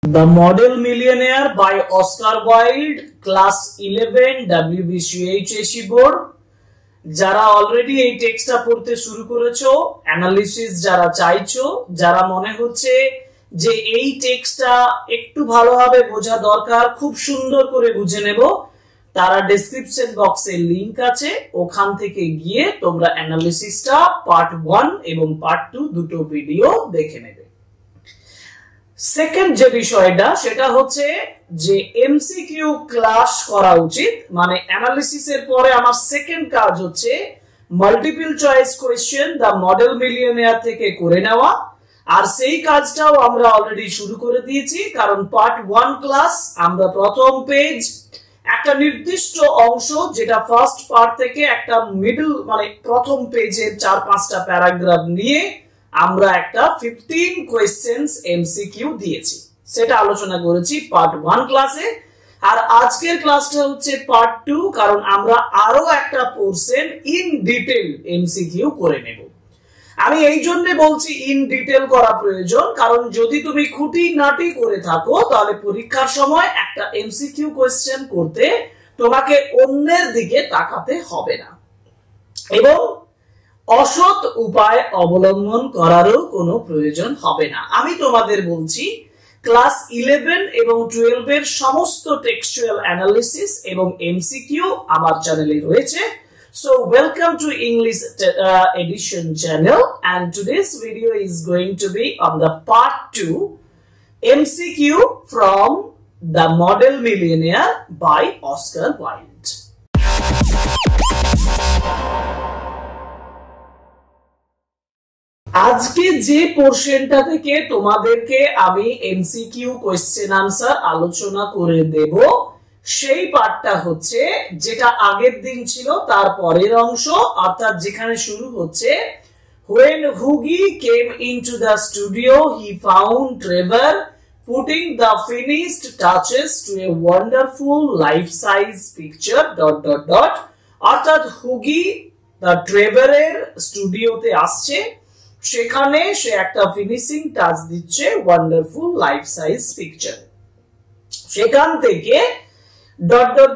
The Model Millionaire by Oscar Wilde, Class 11 WBCHSE Board. যারা already এই টেক্সটটা পড়তে শুরু করেছো, অ্যানালিসিস যারা চাইছো, যারা মনে হচ্ছে যে এই টেক্সটটা একটু ভালোভাবে বোঝা দরকার, খুব সুন্দর করে বুঝে নেব, তারা ডেসক্রিপশন বক্সে লিংক আছে, ওখান থেকে গিয়ে তোমরা অ্যানালিসিসটা পার্ট 1 এবং পার্ট 2 দুটো ভিডিও দেখে নেবে। সেকেন্ড যে বিষয়টা সেটা হচ্ছে যে এমসিকিউ ক্লাস করা উচিত, মানে অ্যানালিসিসের পরে আমার সেকেন্ড কাজ হচ্ছে multiple choice question the model millionaire থেকে করে নেওয়া, আর সেই কাজটাও আমরা অলরেডি শুরু করে দিয়েছি। কারণ পার্ট 1 ক্লাস আমরা প্রথম পেজ একটা নির্দিষ্ট অংশ, যেটা ফার্স্ট পার্ট থেকে একটা মিডল মানে প্রথম পেজের 4-5টা প্যারাগ্রাফ নিয়ে আমরা একটা 15 কোয়েশ্চেনস এমসিকিউ দিয়েছি, সেটা আলোচনা করেছি পার্ট 1 ক্লাসে। আর আজকের ক্লাসটা হচ্ছে পার্ট 2, কারণ আমরা আরো একটা পোরশন ইন ডিটেইল এমসিকিউ করে নেব। আমি এই জন্য বলছি ইন ডিটেইল করা প্রয়োজন, কারণ যদি তুমি খুঁটিনাটি করে থাকো তাহলে পরীক্ষার সময় একটা এমসিকিউ কোয়েশ্চেন করতে তোমাকে অন্যের দিকে তাকাতে হবে না এবং অসৎ উপায় অবলম্বন করারও কোনো প্রয়োজন হবে না। আমি তোমাদের বলছি ক্লাস 11 এবং 12 এর সমস্ত টেক্সচুয়াল অ্যানালিসিস এবং এমসিকিউ আমার চ্যানেলে রয়েছে। So welcome to English edition channel, and today's video is going to be on the part 2 MCQ from The Model Millionaire by Oscar Wilde. আজকে যে পোরশনটা থেকে তোমাদেরকে আমি এমসিকিউ কোয়েশ্চেন আনসার আলোচনা করে দেব, সেই পার্টটা হচ্ছে যেটা আগের দিন ছিল তার পরের অংশ, অর্থাৎ যেখানে শুরু হচ্ছে when Hughie came into the studio he found Trevor putting the finished touches to a wonderful life-size picture ... অর্থাৎ হুগি দ্য ট্রেভারের স্টুডিওতে আসছে, সেখানে সে একটা ফিনিশিং টাচ দিচ্ছে ওয়ান্ডারফুল লাইফ সাইজ পিকচার। সেখান থেকে ...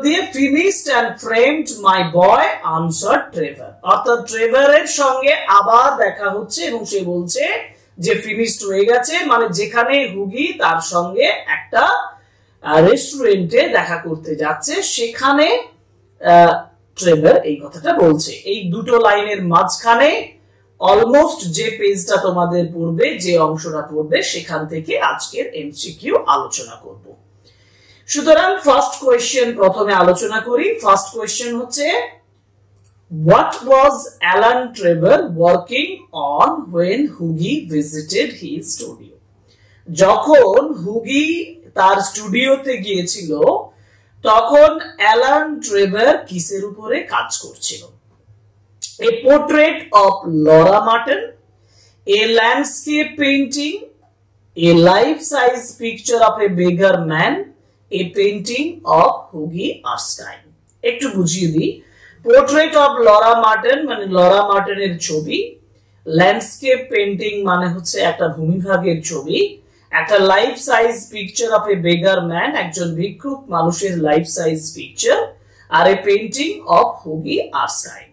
দিয়ে finished and framed my boy answered Trevor, অর্থাৎ ট্রেভারের সঙ্গে আবার দেখা হচ্ছে এবং সে বলছে যে ফিনিশড হয়ে গেছে, মানে যেখানে হুগি তার সঙ্গে একটা রেস্টুরেন্টে দেখা করতে যাচ্ছে সেখানে ট্রেভার এই কথাটা বলছে। এই দুটো লাইনের মাঝখানে অলমোস্ট যে পেজটা তোমাদের পড়বে, যে অংশটা পড়বে, সেখান থেকে আজকের এমসিকিউ আলোচনা করব। সুতরাং ফার্স্ট কোয়েশ্চেন প্রথমে আলোচনা করি। ফার্স্ট কোয়েশ্চেন হচ্ছে what was Alan Trevor working on when Hughie visited his studio? যখন হুগি তার স্টুডিওতে গিয়েছিল তখন অ্যালান ট্রেভার কিসের উপরে কাজ করছিল? A portrait of Laura Martin, a landscape painting, a life-size picture of a beggar man, a painting of Hughie Erskine. একটু বুঝিয়ে দিই, পোর্ট্রেট অফ লরা মার্টিন মানে লরা মার্টিনের ছবি, ল্যান্ডস্কেপ পেইন্টিং মানে হচ্ছে একটা ভূমিভাগের ছবি, একটা life size picture of a beggar man একজন ভিক্ষুক মানুষের লাইফ সাইজ পিকচার, আর a painting of Hughie Erskine.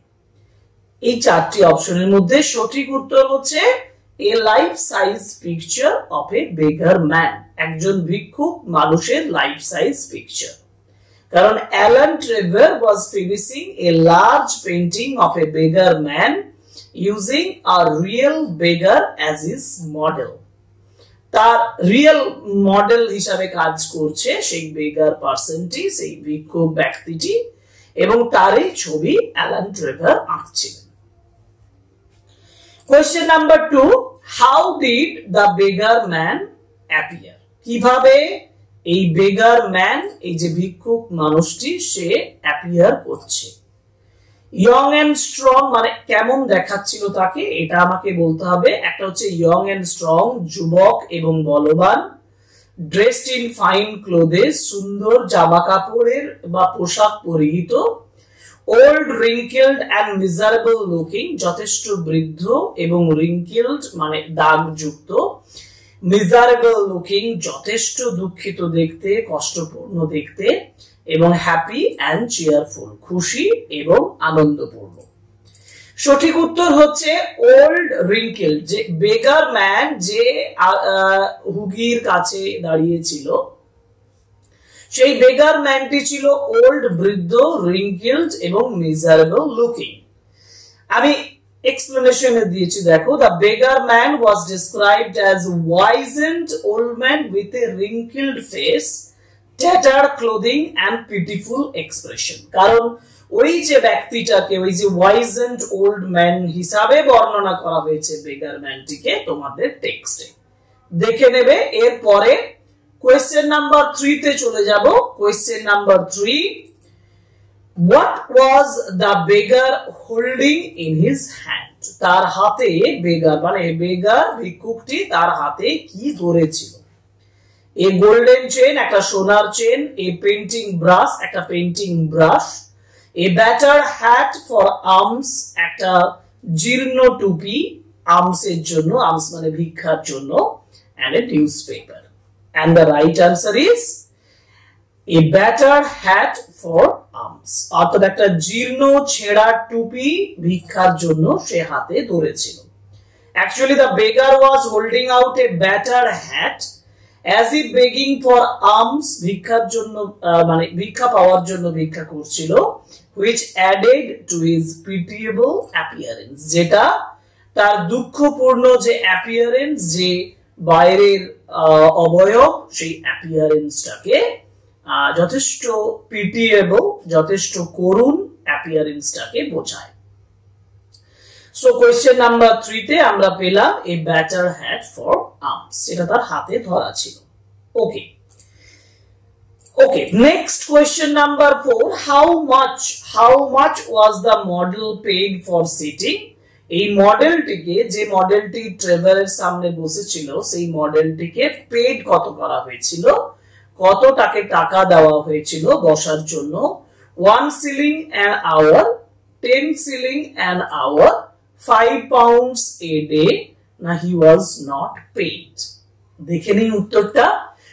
এই চারটি অপশনের মধ্যে সঠিক উত্তর হচ্ছে a life size picture of a beggar man, একজন ভিক্ষুক মানুষের লাইফ সাইজ পিকচার। কারণ Alan Trevor was finishing a large painting of a beggar man using a real beggar as his model. তার রিয়েল মডেল হিসাবে কাজ করছে সেই বেগার পার্সনটি, সেই ভিক্ষুক ব্যক্তিটি, এবং তারই ছবি অ্যালান ট্রেভার আঁকছিলেন। Question number 2, how did the beggar man appear? কিভাবে এই বেগার ম্যান, এই যে ভিক্ষুক মানুষটি, সে অ্যাপিয়ার করছে? ইয়ং এন্ড স্ট্রং মানে কেমন দেখাচ্ছিল তাকে, এটা আমাকে বলতে হবে। একটা হচ্ছে ইয়ং এন্ড স্ট্রং, যুবক এবং বলবান, ড্রেসড ইন ফাইন ক্লোথেস, সুন্দর জামা কাপড়ের বা পোশাক পরিহিত, ওল্ড রিঙ্কেলড এন্ড মিজারেবল লুকিং, যথেষ্ট বৃদ্ধ এবং রিঙ্কেলড মানে দাগযুক্ত, মিজারেবল লুকিং, যথেষ্ট দুঃখিত দেখতে, কষ্টপূর্ণ দেখতে, এবং হ্যাপি অ্যান্ড চিয়ারফুল, খুশি এবং আনন্দপূর্ণ। সঠিক উত্তর হচ্ছে ওল্ড রিঙ্কেল। যে বেগার ম্যান, যে হুগির কাছে দাঁড়িয়েছিল, সেই বেগার ম্যানটি ছিল ওল্ড, বৃদ্ধ, রিঙ্কেলড এবং মিজারেবল লুকিং। আমি এক্সপ্লেনেশনে দিয়েছি, দেখো, the beggar man was described as wizened old man with a wrinkled face, tattered clothing and pitiful expression। কারণ ওই যে ব্যক্তিটাকে, ওই যে ওয়াইজেন্ড ওল্ড ম্যান হিসাবে বর্ণনা করা হয়েছে বেগার ম্যানটিকে তোমাদের টেক্সটে, দেখে নেবে। এরপরে কোয়েশ্চেন নাম্বার 3 তে চলে যাব। Question number 3, what was the beggar holding in his hand? তার হাতে বেগার, মানে বেগার ভিক্ষুকটি তার হাতে কি ধরেছিল? এ গোল্ডেন চেন, একটা সোনার চেন, এ পেন্টিং ব্রাশ, একটা painting brush, a battered hat for alms, একটা জীর্ণ টুপি আর্মস এর জন্য, আর্মস মানে ভিক্ষার জন্য, and a newspaper. And the right answer is a battered hat for arms। অর্থাৎ একটা জীর্ণ ছেঁড়া টুপি ভিক্ষার জন্য সে হাতে ধরেছিল। Actually the beggar was holding out a battered hat as if begging for alms, ভিক্ষার জন্য, মানে ভিক্ষা পাওয়ার জন্য ভিক্ষা করছিল, which added to his pitiable appearance, যেটা তার দুঃখপূর্ণ যে অ্যাপিয়ারেন্স, যে বাইরের অবয়ব, সেই অ্যাপিয়ারেন্সটাকে যথেষ্ট পিটিয়েবল, যথেষ্ট করুণ অ্যাপিয়ারেন্সটাকে বোঝায়। সো কোয়েশ্চেন নাম্বার 3 তে আমরা পেলাম a battered hat for alms, এটা তার হাতে ধরা ছিল। Okay okay, next question number 4, how much was the model paid for sitting? এই মডেলটিকে, যে মডেলটি ট্রেভারের সামনে বসেছিল, সেই মডেলটিকে পেইড কত করা হয়েছিল, কত তাকে টাকা দেওয়া হয়েছিল বসার জন্য? 1 shilling an hour, 10 shilling an hour, 5 pounds a day, না he was not paid? দেখে নিন উত্তরটা।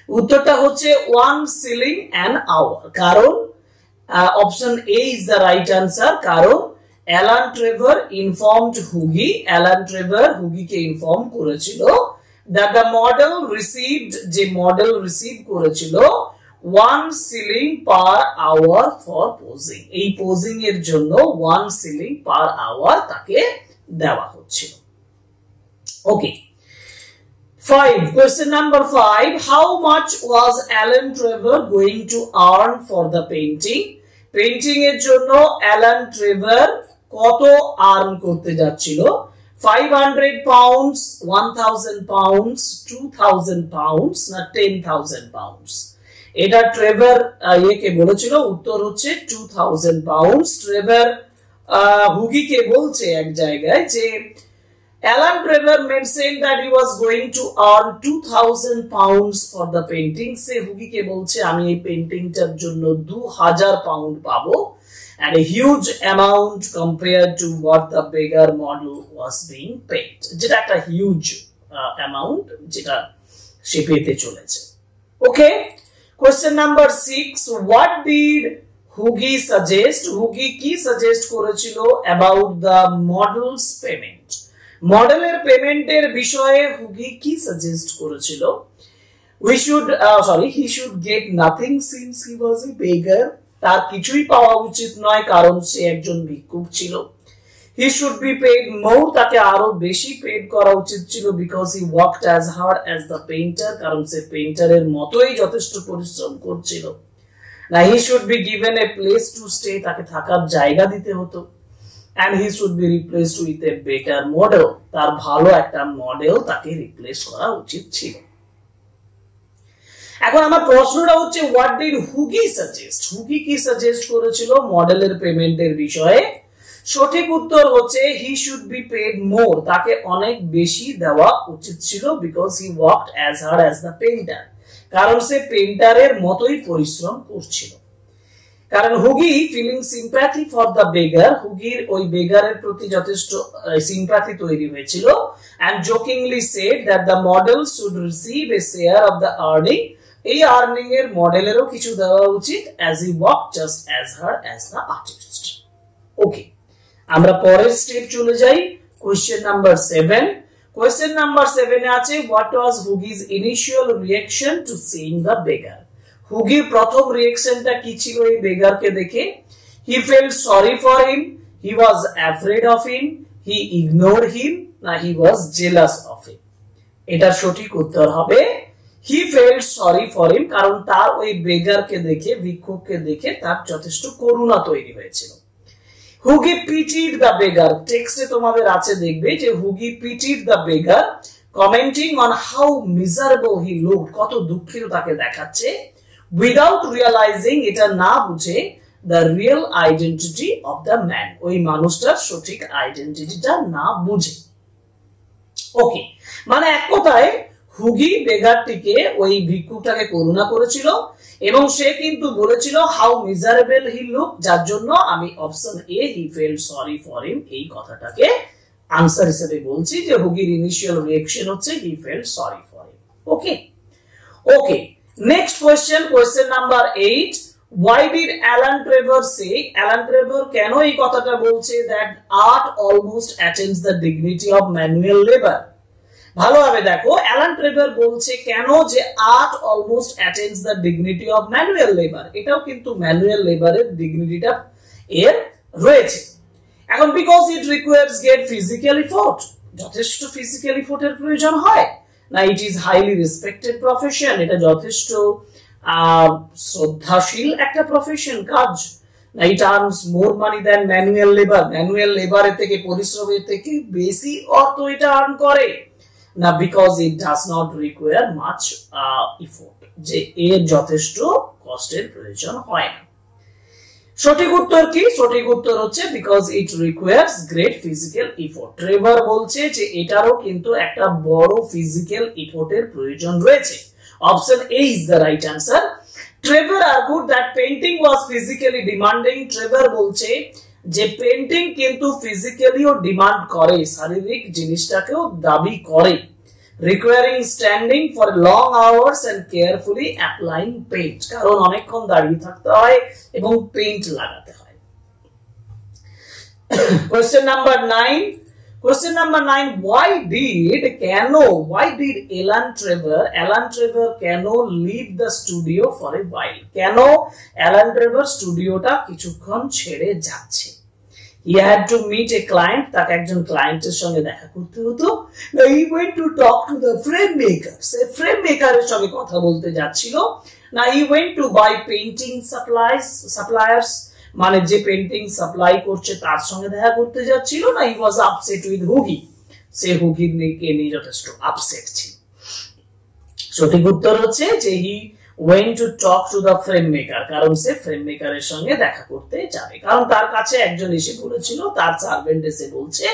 উত্তরটা হচ্ছে 1 shilling an hour। কারণ option A is the right answer. কারণ Alan Trevor informed Hughie, Alan Trevor হুগিকে ইনফর্ম করেছিল that the model received, যে মডেল রিসিভ করেছিল 1 shilling per hour for posing। এই পোজিং এর জন্য 1 shilling per hour তাকে দেওয়া হচ্ছিল। Okay, 5, question number 5, how much was Alan Trevor going to earn for the painting? Painting এর জন্য অ্যালান ট্রেভার কত আর্ন করতে যাচ্ছিল? 500 pounds, 1000 pounds, 2000 pounds, না 10,000 pounds? এটা ট্রেভার একে বলেছিল, উত্তর হচ্ছে 2000 pounds। ট্রেভার হুগিকে বলছে এক জায়গায় যে Alan Trevor mentioned that he was going to earn 2000 pounds for the painting। সে হুগিকে বলছে আমি এই পেইন্টিংটার জন্য 2000 পাউন্ড পাবো, and a huge amount compared to what the beggar model was being paid। যেটা একটা হিউজ অ্যামাউন্ট যেটা সে পেতে চলেছে। Okay, question number 6, what did Hughie suggest? Hughie কি সাজেস্ট করেছিল about the model's payment? মডেলের পেমেন্টের বিষয়ে হুগি কি সাজেস্ট করেছিল? he should get nothing since he was a beggar। তার কিছুই পাওয়া উচিত নয় কারণ সে একজন ভিক্ষুক ছিল। he should be paid more, তাকে আরো বেশি পেড করা উচিত ছিল because he worked as hard as the painter, কারণ সে পেইন্টারের মতোই যথেষ্ট পরিশ্রম করছিল। না, he should be given a place to stay, তাকে থাকার জায়গা দিতে হতো। and he should be replaced with a better model, তার ভালো একটা মডেল তাকে রিপ্লেস করা উচিত ছিল। এখন আমার প্রশ্নটা হচ্ছে what did Hughie suggest? Hughie কি সাজেস্ট করেছিল মডেলের পেমেন্টের বিষয়ে? সঠিক উত্তর হচ্ছে he should be paid more, তাকে অনেক বেশি দেওয়া উচিত ছিল because he worked as hard as the painter, কারণ সে পেইন্টারের মতোই পরিশ্রম করছিল। কারণ Hughie feeling sympathy for the beggar, হুগির ওই বেগারের প্রতি যথেষ্ট সিম্প্যাথি তৈরি হয়েছিল and jokingly said that the model should receive a share of the earning. এই আর্নিং এর মডেলেরও কিছু দেওয়া উচিত, as he worked just as hard as the artist. ওকে, আমরা পরের স্টেপ চলে যাই। Question number 7। কোশ্চেন নাম্বার 7 এ আছে what was Hugi's initial reaction to seeing the beggar? হুগির প্রথম রিঅ্যাকশনটা কি ছিল এই বেগারকে দেখে? He felt sorry for him, he was afraid of him, he ignored him, না he was jealous of him? এটার সঠিক উত্তর হবে he felt sorry for him, কারণ তার ওই বেগারকে দেখে, ভিক্ষুককে দেখে তার যথেষ্ট করুণা তৈরি হয়েছিল। হুগি pitied the beggar, টেক্সটে তোমাদের আছে দেখবে যে হুগি pitied the beggar, commenting on how miserable he looked, কত দুঃখিত তাকে দেখাচ্ছে, without realizing, এটা না বুঝে, the real identity of the man, ওই মানুষটার সঠিক আইডেন্টিটিটা না বুঝে। ওকে, মানে এক কথায় হুগি বেগারটিকে, ওই ভিক্ষুকটাকে করুণা করেছিল এবং সে কিন্তু বলেছিল হাউ মিজারেবল হি লুক, যার জন্য আমি option A he felt sorry for him এই কথাটাকে আনসার হিসেবে বলছি, যে হুগির ইনিশিয়াল রিঅ্যাকশন হচ্ছে he felt sorry for him. Okay okay, next question, question number 8। Why did Alan Trevor say, Alan Trevor কেন এই কথাটা বলছে that art almost attains the dignity of manual labor? ভালোভাবে দেখো, অ্যালান ট্রেভার বলছে কেন যে art almost attains the dignity of manual labour, এটাও কিন্তু ম্যানুয়াল লেবারের ডিগনিটিটা এর রয়েছে। এখন because it requires great physical effort, যথেষ্ট ফিজিক্যাল এফোর্টের প্রয়োজন হয়, না it is highly respected profession, এটা যথেষ্ট শ্রদ্ধাশীল একটা প্রফেশন, কাজ, না it earns more money than manual labour, manual লেবারের থেকে, পরিশ্রমের থেকে বেশি অর্থ এটা আর্ন করে, না because it does not require much effort, যে এর যথেষ্ট কষ্টের প্রয়োজন হয় না। সঠিক উত্তর কি? সঠিক উত্তর হচ্ছে because it requires great physical effort. Trevor বলছে যে এটারও কিন্তু একটা বড় ফিজিক্যাল এফোর্টের প্রয়োজন রয়েছে। Option A is the right answer. Trevor argued that painting was physically demanding, Trevor বলছে যে পেইন্টিং কিন্তু ফিজিক্যালিও ডিমান্ড করে, শারীরিক জিনিসটাকেও দাবি করে, requiring standing for long hours and carefully applying paint, কারণ অনেকক্ষণ দাঁড়িয়ে থাকতে হয় এবং পেইন্ট লাগাতে হয়। Question number 9। Question number 9, why did Alan Trevor কেন leave the studio for a while, কেন অ্যালান ট্রেভার স্টুডিওটা কিছুক্ষণ ছেড়ে যাচ্ছে? He had to meet a client, তাকে একজন ক্লায়েন্টের সঙ্গে দেখা করতে হতো। He went to talk to the frame maker, সে ফ্রেম মেকারের সঙ্গে কথা বলতে যাচ্ছিল। না he went to buy painting suppliers, মানে যে পেইন্টিং সাপ্লাই করছে তার সঙ্গে দেখা করতে যাচ্ছিল। না he was upset with হুগি, সে হুগির নিয়ে যথেষ্ট আপসেট ছিল। সঠিক উত্তর হচ্ছে যে he went to talk to the frame maker, কারণ সে ফ্রেম মেকারের সঙ্গে দেখা করতে যাবে, কারণ তার কাছে একজন এসে বলেছিল, তার সার্ভেন্ট এসে বলছে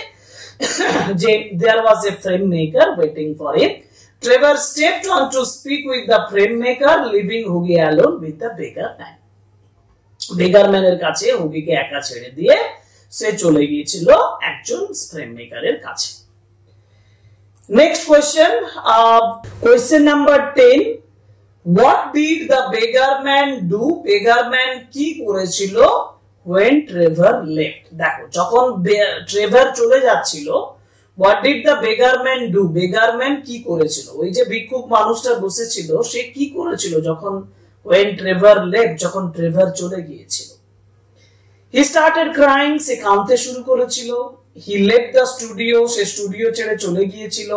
যে there was a frame maker waiting for him. Trevor stepped on to speak with the frame maker, leaving Hugi alone with the beggar man. বেগার ম্যানের কাছে হুগিকে একা ছেড়ে দিয়ে সে চলে গিয়েছিল একজন ফ্রেম মেকারের কাছে। Next question, question number 10। What did the beggar man do? beggar man কি করেছিল when Trevor left? দেখো, যখন ট্রেভার চলে যাচ্ছিল, what did the beggar man do? beggar man কি করেছিল? ওই যে ভিক্ষুক মানুষটা বসেছিল, সে কি করেছিল যখন when Trevor left, যখন ট্রেভার চলে গিয়েছিল? He started crying, সে কাঁদতে শুরু করেছিল। He left the studio, say studio ছেড়ে চলে গিয়েছিল।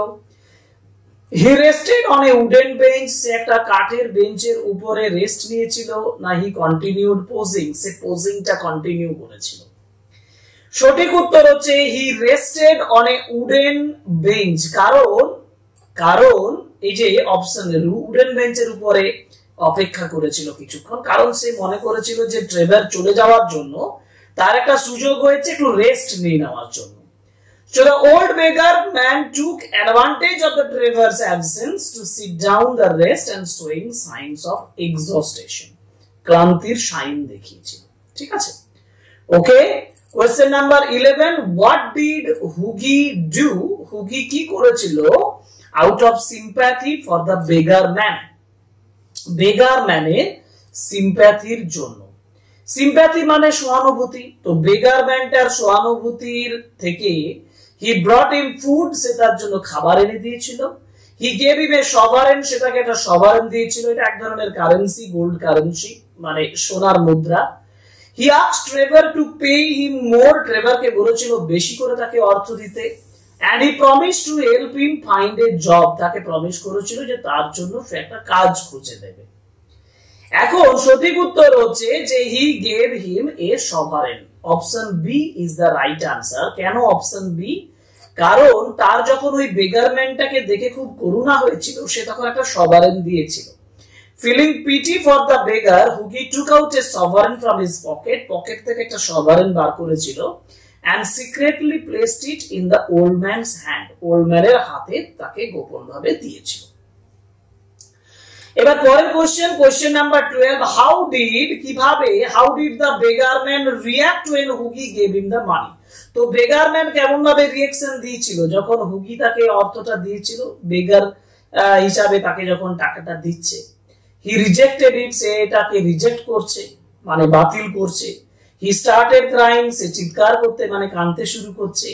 He rested on a wooden bench, সে একটা কাঠের বেঞ্চের উপরে রেস্ট নিয়েছিল। না he continued posing, সে পোজিংটা কন্টিনিউ করেছিল। সঠিক উত্তর হচ্ছে he rested on a wooden bench, কারণ এই যে অপশনের উডেন বেঞ্চের উপরে অপেক্ষা করেছিল কিছুক্ষণ, কারণ সে মনে করেছিল যে ট্রেভার চলে যাওয়ার জন্য তার একটা সুযোগ হয়েছে একটু রেস্ট নিয়ে নেওয়ার জন্য। So the old beggar man took advantage of the Trevor's absence to sit down, the rest and showing signs of exhaustion, ক্লান্তির সাইন দেখিয়েছিল। ঠিক আছে, okay question number 11, what did Hughie do? Hughie কি করেছিল out of sympathy for the beggar man? Beggar ম্যানের সিম্প্যাথির জন্য। Sympathy মানে সহানুভূতি, তো বেগার ম্যানটার সহানুভূতির থেকে হি ব্রট হিম ফুড, সে তার জন্য খাবার এনে দিয়েছিল। হি গেভ হিম এ সভারেন, সেটাকে একটা সভারেন দিয়েছিল, এটা এক ধরনের কারেন্সি, গোল্ড কারেন্সি মানে সোনার মুদ্রা। He asked Trevor to pay him more, ট্রেভারকে বলেছিল বেশি করে তাকে অর্থ দিতে। and he promised to help him find a job, তাকে প্রমিস করেছিল যে তার জন্য সে একটা কাজ খুঁজে দেবে। এখন সঠিক উত্তর হচ্ছে যে he gave him a sovereign. Option B is the right answer. কেন অপশন বি? কারণ তার যখন ওই বেগারম্যানটাকে দেখে খুব করুণা হয়েছিল, সে তখন একটা সভারেন দিয়েছিল। Feeling pity for the beggar, Hughie took out a sovereign from his pocket, pocket থেকে একটা সভারেন বার করেছিল, and secretly placed it in the old man's hand, old man's হাতে তাকে গোপনভাবে দিয়েছিল। এবার পরের কোশ্চেন, কোশ্চেন নাম্বার 12, কিভাবে how did the beggar man react when হুগি gave him the money? তো বেগার ম্যান কেমন ভাবে রিঅ্যাকশন দিয়েছিল যখন হুগি তাকে অর্থটা দিয়েছিল, বেগার হিসাবে তাকে যখন টাকাটা দিচ্ছে? হি রিজেক্টেড ইট, সে এটাকে রিজেক্ট করছে মানে বাতিল করছে। He started crying, সে চিৎকার করতে মানে কাঁদতে শুরু করছে।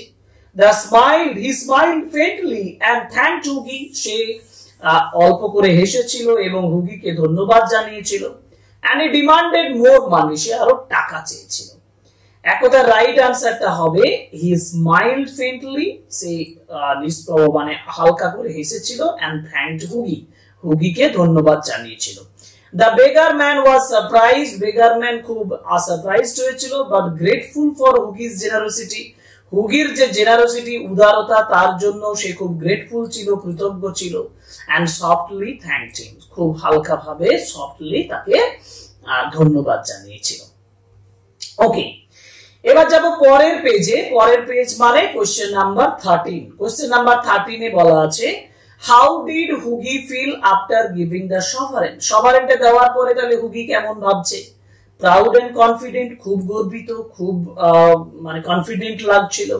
He smiled faintly and thanked হুগি, সে অল্প করে হেসেছিল এবং হুগিকে ধন্যবাদ জানিয়েছিল। And he demanded more money, সে আরো টাকা চেয়েছিল। একদা রাইট আনসারটা হবে he smiled faintly, সে নিষ্প্রভ মানে হালকা করে হেসেছিল, and thanked হুগি, হুগিকে ধন্যবাদ জানিয়েছিল। The beggar man was surprised, beggar man খুব সারপ্রাইজড হয়েছিল, but grateful for হুগি's generosity, হুগির যে জেনারোসিটি উদারতা তার জন্য সে খুব গ্রেটফুল ছিল, কৃতজ্ঞ ছিল। and softly thanked him, খুব হালকা ভাবে সফটলি তাকে ধন্যবাদ জানিয়েছিল। ওকে, এবার যাব পরের পেজে। পরের পেজ মানে কোশ্চেন নাম্বার 13। কোশ্চেন নাম্বার 13 এ বলা আছে how did Hughie feel after giving the sovereign? সভারেনটা দেওয়ার পরে তাহলে হুগি কেমন ভাবছে? প্রাউড এন্ড কনফিডেন্ট, খুব গর্বিত, খুব মানে কনফিডেন্ট লাগছিল।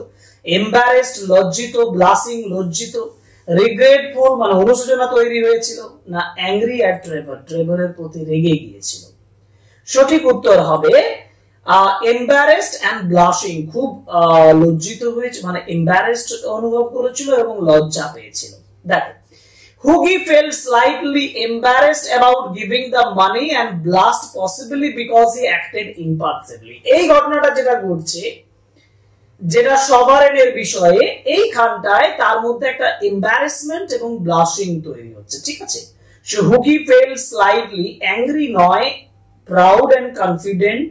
এম্বারেসড, লজ্জিত। ব্লাসিং, লজ্জিত। রিগ্রেটফুল মানে অনুশোচনা তৈরি হয়েছিল না অ্যাংরি অ্যাট ট্রেভার, ট্রেভারের প্রতি রেগে গিয়েছিল? সঠিক উত্তর হবে এম্বারেসড এন্ড ব্লাশিং, খুব লজ্জিত হয়েছে মানে এম্বারেসড অনুভব করেছিল এবং লজ্জা পেয়েছিল। দেখো, হুগি felt slightly embarrassed about giving the money and blushed possibly because he acted impulsively. এই ঘটনাটা যেটা ঘটছে, যেটা সভারেনের বিষয়ে, এইখানটায় তার মধ্যে একটা এম্বারেসমেন্ট এবং ব্লাশিং তৈরি হচ্ছে, ঠিক আছে? সো হুগি felt slightly, অ্যাংরি নয়, প্রাউড এন্ড কনফিডেন্ট,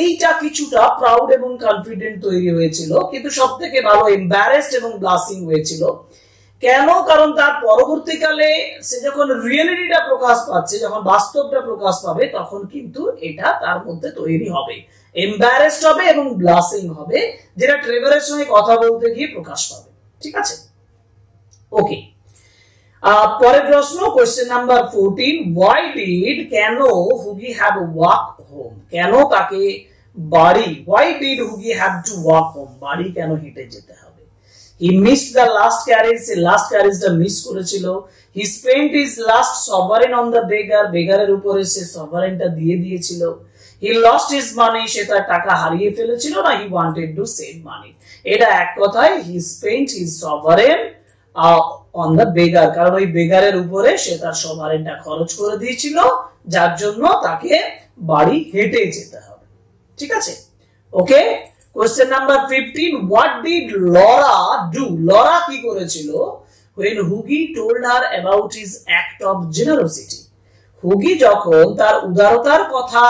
এইটা কিছুটা প্রাউড এবং কনফিডেন্ট তৈরি হয়েছিল, কিন্তু সবথেকে ভালো এম্বারেসড এবং ব্লাশিং হয়েছিল। কেন? কারণ তার পরবর্তীকালে সে যখন রিয়েলিটিটা প্রকাশ পাচ্ছে, যখন বাস্তবটা প্রকাশ পাবে, তখন কিন্তু এটা তার মধ্যে তৈরি হবে, এম্বারেসড হবে এবং ব্লাশিং হবে, যেটা ট্রেভারের সঙ্গে কথা বলতে গিয়ে প্রকাশ পাবে, ঠিক আছে? ওকে, পরের প্রশ্ন, কোশ্চেন নাম্বার 14, why did, কেন হুগি হ্যাভ ওয়াক হোম? কেন তাকে বাড়ি, why did Hughie have to walk home? বাড়ি কেন হেঁটে যেতে হবে? He missed the last carriage, সে লাস্ট ক্যারেজটা মিস করেছিল। He spent his last sovereign on the beggar, বেগারের উপরে সে সভারেনটা দিয়ে দিয়েছিল। He lost his money, সে তার টাকা হারিয়ে ফেলেছিল না he wanted to save money, এটা এক কথায় he spent his sovereign on the beggar, কারণ ওই বেগারের উপরে সে তার সভারেনটা খরচ করে দিয়েছিল, যার জন্য তাকে বাড়ি হেঁটে যেতে হবে, ঠিক আছে? Okay, question number 15, what did Laura do? Laura কি করেছিল when হুগি told her about his act of generosity? হুগি যখন তার উদারতার কথা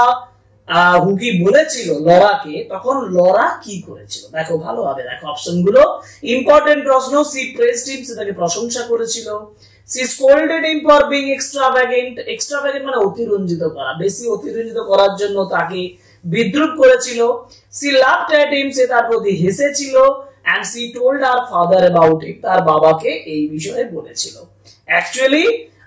হুগি বলেছিল লরাকে, তখন লরা কি করেছিল? দেখো ভালোভাবে দেখো অপশনগুলো, ইম্পর্টেন্ট প্রশ্ন। সি প্রেজড হিম, সে তাকে প্রশংসা করেছিল। She scolded him for being extravagant, extravagant মানে অতিরঞ্জিত করা, বেশি অতিরঞ্জিত করার জন্য তাকে বিদ্রুপ করেছিল। সি লাভড অ্যাট হিম, সে তার প্রতি হেসেছিল। And she told her father about it, তার বাবাকে এই বিষয়ে বলেছিল। Actually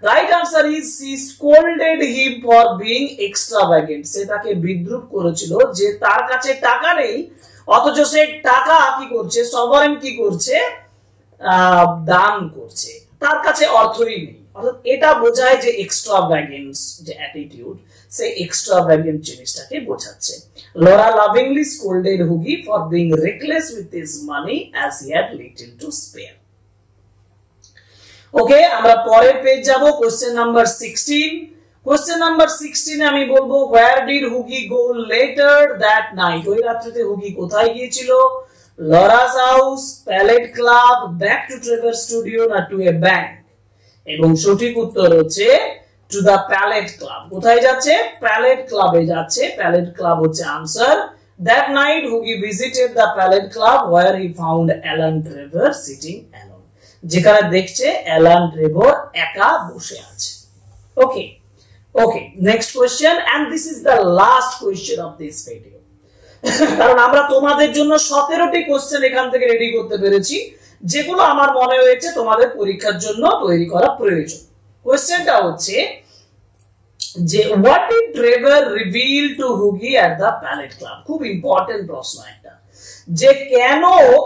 right answer is she scolded him for being extravagant. সে তাকে বিদ্রুপ করেছিল যে তার কাছে টাকা নেই, অথচ সে টাকা কি করছে, সভারেন কি করছে, দান করছে, তার কাছে অর্থই নেই। অর্থাৎ এটা বোঝায় যে এক্সট্রাভাগেন্স যে অ্যাটিটিউড, সেই এক্সট্রাভাগেন্ট জিনিসটাকে বোঝাচ্ছে। Laura lovingly scolded Hughie for being reckless with his money as he had little to spare. Okay, আমরা পরের পেজ যাব, কোশ্চেন নাম্বার 16। কোশ্চেন নাম্বার 16 আমি বলবো where did হুগি go later that night? ওই রাত্রিতে হুগি কোথায় গিয়েছিল? Laura's house, palette club, back to Trevor studio, না টু এ ব্যাংক? এবং সঠিক উত্তর হচ্ছে টু দা প্যালেট ক্লাব। কোথায় যাচ্ছে? প্যালেট ক্লাবে যাচ্ছে। প্যালেট ক্লাব হচ্ছে answer. That night হুগি visited the palette club where he found Alan Trevor sitting alone. যেখানে দেখছে অ্যালান ট্রেভর একা বসে আছে। Okay okay, next question, and this is the last question of this video. কারণ আমরা তোমাদের জন্য 17টি কোশ্চেন এখান থেকে রেডি করতে পেরেছি, যেগুলো আমার মনে হয়েছে তোমাদের পরীক্ষার জন্য তৈরি করা প্রয়োজন। কোশ্চেনটা হচ্ছে যে what did Trevor reveal to Hughie at the palette club. খুব ইম্পর্টেন্ট প্রশ্ন একটা, যে কেন,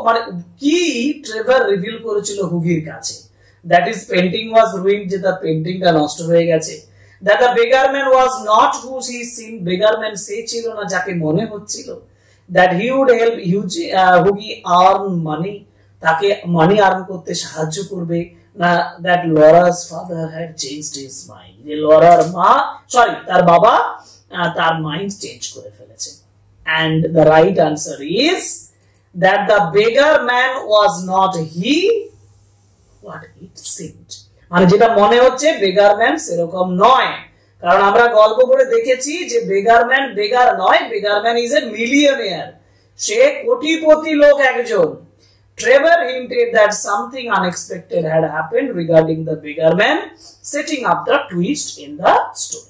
মানে কি ট্রেভার রিভিল করেছিল হুগির কাছে। That is painting was ruined, যে তার পেন্টিংটা নষ্ট হয়ে গেছে। That the beggarman was not who he seem, beggarman সে ছিল না যাকে মনে হচ্ছিল। That he would help Hughie earn money, তাকে মানি আর্ন করতে সাহায্য করবে। না that Laura's father had changed his mind, যে লরার মা, সরি তার বাবা তার মাইন্ড চেঞ্জ করে ফেলেছে। And the right answer is that the beggar man was not he what it seemed. মানে যেটা মনে হচ্ছে বেগার ম্যান সেরকম নয়, কারণ আমরা গল্প করে দেখেছি যে বেগার ম্যান বেগার নয়, বেগার ম্যান ইজ এ মিলিয়নিয়ার, সে কোটিপতি লোক একজন। Trevor hinted that something unexpected had happened regarding the beggar man, setting up the twist in the story.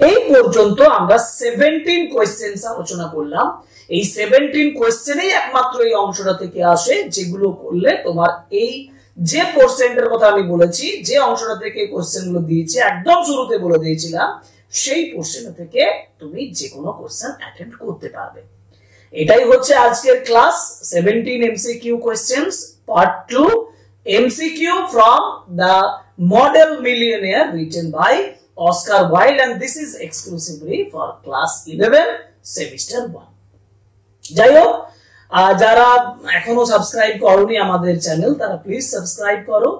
এই পর্যন্ত আমরা 17 কোয়েশ্চেন্স আলোচনা করলাম। এই 17 কোয়েশ্চেনেই একমাত্র এই অংশটা থেকে আসে, যেগুলো করলে তোমার এই যে পার্সেন্টের কথা আমি বলেছি, যে অংশটা থেকে কোয়েশ্চেনগুলো দিয়েছি একদম শুরুতে বলে দিয়েছিলাম, সেই পোর্শন থেকে তুমি যে কোনো কোয়েশ্চেন অ্যাটেন্ড করতে পারবে। এটাই হচ্ছে আজকের class 17 MCQ questions part 2, MCQ from the model millionaire written by Oscar Wilde, and this is exclusively for class 11 semester 1. যাই হোক, যারা এখনো সাবস্ক্রাইব করোনি আমাদের চ্যানেল, তারা প্লিজ সাবস্ক্রাইব করো,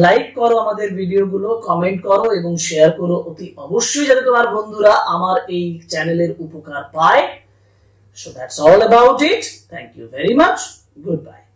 লাইক করো আমাদের ভিডিওগুলো, কমেন্ট করো এবং শেয়ার করো অতি অবশ্যই, যাতে তোমার বন্ধুরা আমার এই চ্যানেলের উপকার পায়। So that's all about it. Thank you very much. Goodbye.